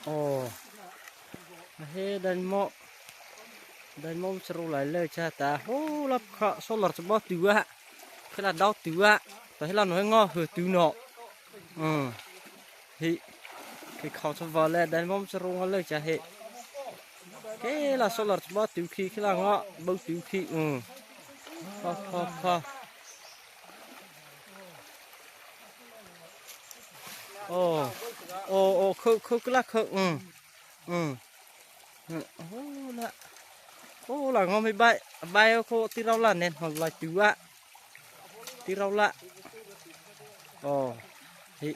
โอ้เฮ้ดันโมสรุหลายเลยจ้าตาโอ้รับเคาะโซลาร์จะบ่ตัวคือละดาวตัวแต่ให้เราหน่อยงอคือตัวเนาะเฮ้คือเขาจะว่าแล้วดันโมสรุเลยจ้าเฮ้เฮ้ละโซลาร์จะบ่ตัวคือละงอบ่ตัวพอโอ้คือละคือโอ้ละงอไม่ใบโคที่เราละเน้นของละตัวที่เราละโอ้ฮิ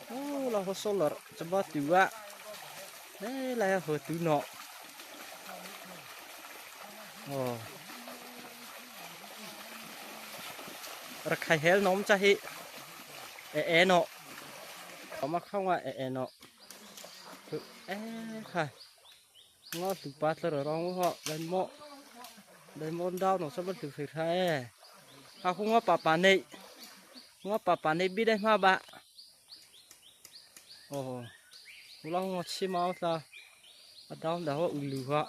โอ้เราโซลาร์จะบ่ตัวเฮ้แล้วเหอตัวเนาะโอ้รักใครเฮลน้องจะฮิเนาะเอามาเข้าว่าเนาะค่ะงอสุปัสระร้องว่าได้หมดดาวหนูสมบัติสุดท้ายเขาคงว่าป่านี่บิดได้มาบะโอ้ลองชิมเอาซะดาวว่าอุลุฮะ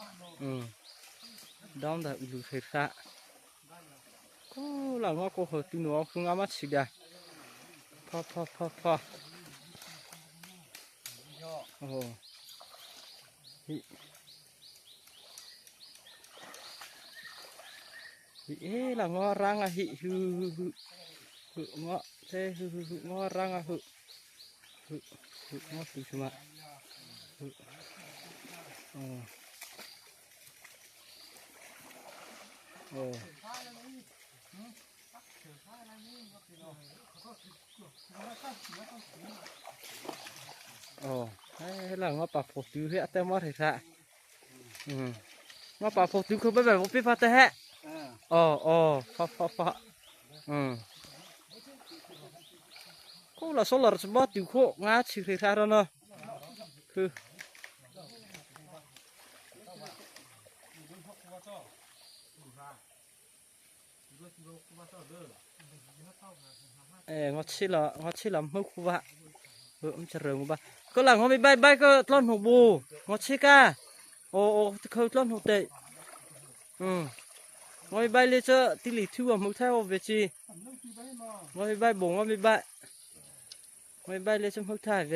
ดาวอุลุสุดท้ายก็หลังว่าก็หัวตีหนูคงอามาสิดาพอโอ้หลังว่ารังอ่ะงอเซ่งอรังอ่ะงอสุดมาหลังว่าปากโฟติวเฮะแต่มาถึงซะว่าปากโฟติวคือแบบว่าพี่พัดแต่ฮะพอก็ละโซลาร์จะบ่ติวโคงาสิถึงซะแล้วเนาะคืองอชิละมึกคูบะมันจะเริงบ่ก็หลังเขาไปใบก็ต้นหัวบูงอชิกาโอ้เขาต้นหัวเตะงอไปใบเลยเจ้าติลิทั่วมึกเท่าเวจีงอไปใบบงงอไปใบเลยเจ้ามึกท่าเว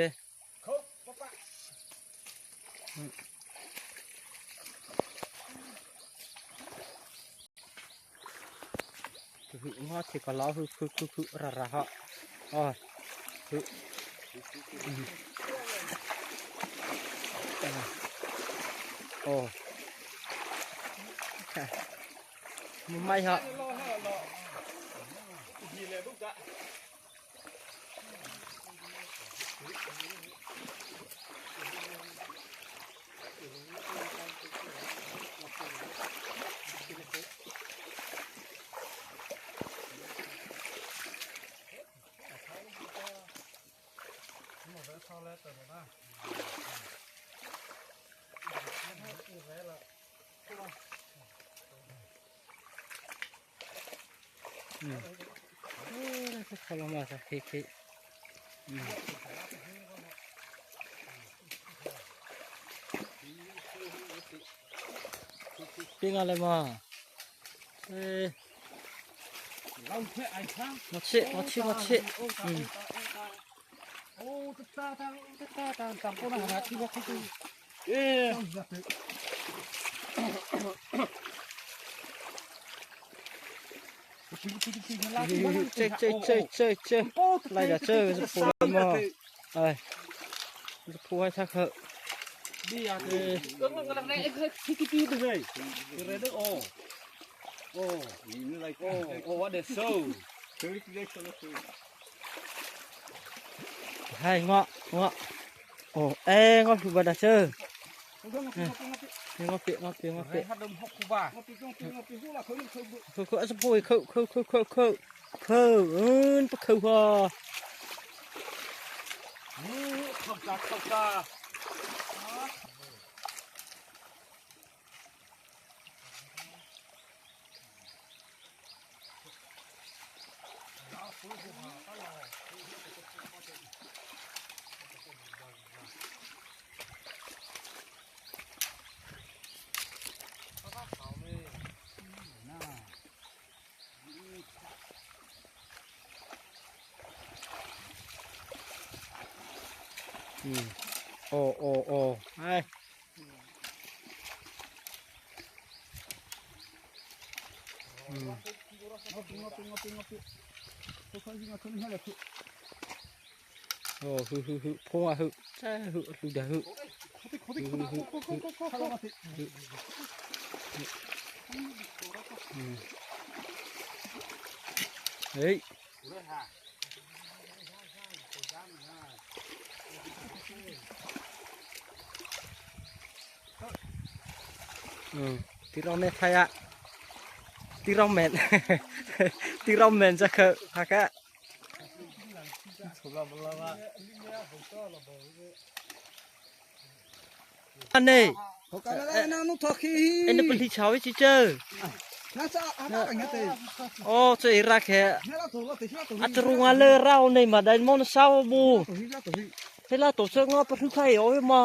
งอที่ก็ล้อคือระฮะมันไม่ฮะเขาลงมาสักทีปิ้งอะไรมามาชิโอ้ตาตามพวกนั้นนะที่ว่าเขาดูเจ๊ไล่เจอจะพูดมาจะพูดให้ทักเหอะดีอ่ะก็มันกำลังได้ที่เลยเรเดอร์โอ้นี่อะไรโอ้ what the show ให้งอโอ้งอคือบัดเจอngọc tiện hát đâm hốc khu bà khâu sắp hồi khâu hoa khâu ta โอ้ไอ้โอ้ฮึพ่อฮึใช่ฮึดูเด้อฮึเฮ้ยที่เราไม่ทายะที่เราแมนที่เราแมนจะคือฮักะอันนี้อันนี้เป็นที่ชาววิจิเจอร์โอ้เจอรักแค่อัตรุงาเลเราในมาได้มอนซาวบูเฮล่าตัวเสืองอปะทุกใครโอ้ยมา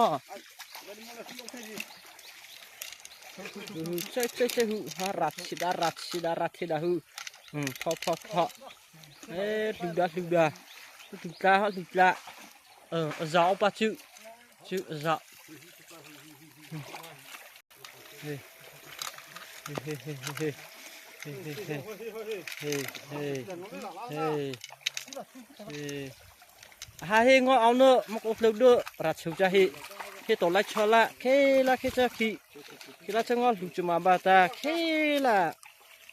ใช่หูฮารัดสิดารัดที่ดาหูพอดูดาจะเอาปะชื่อจะเฮ้ฮาเฮงเอาเนอะมักอบเลือดรัดชิวจะเฮตัวไล่ชอละเคจะขี้ละจะงอลูกจะมาบาตาเคละ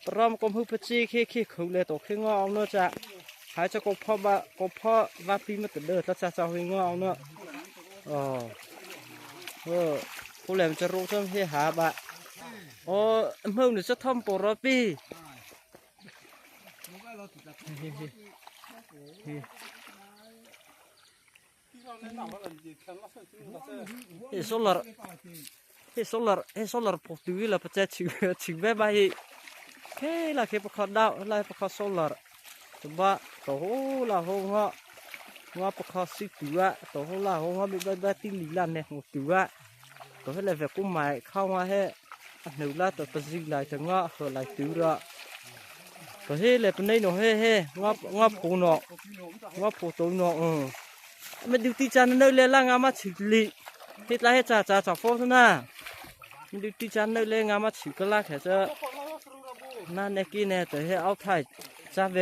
พร้อมกมหุปจีเคเขาเลยตัวเคงเอาเนอะจะหายจะกบพ่อว่าปีมาตัวเด้อถ้าจะเฮงเอาเนอะผู้เล่นจะรู้เรื่องเฮหาบะเมื่อหนูจะทำปรปีเฮ้โซลาร์พอดูวิลาปัจจัยชิวแบบไปเฮ้ละเคปขอดาวละปขอโซลาร์ตัวตัวละหัวปขอสิตัวตัวละหัวแบบตีลีลาเนี่ยตัวตัวให้เลยแบบกุ้งใหม่เข้ามาให้หนูละตัวประสิทธิ์เลยถึงว่าเขาเลยตัวละตัวให้เลยเป็นในหนูให้งอผูหนองอผูตัวหนอมันดูที่จานนั่นเลยล่างอามาฉิลีที่ไรให้จ่าฟอนนะมันดูที่จานนั่นเลยอามาฉิกละแค่จะนั่นเองกินเนี่ยตัวให้เอาไทยจ้าเว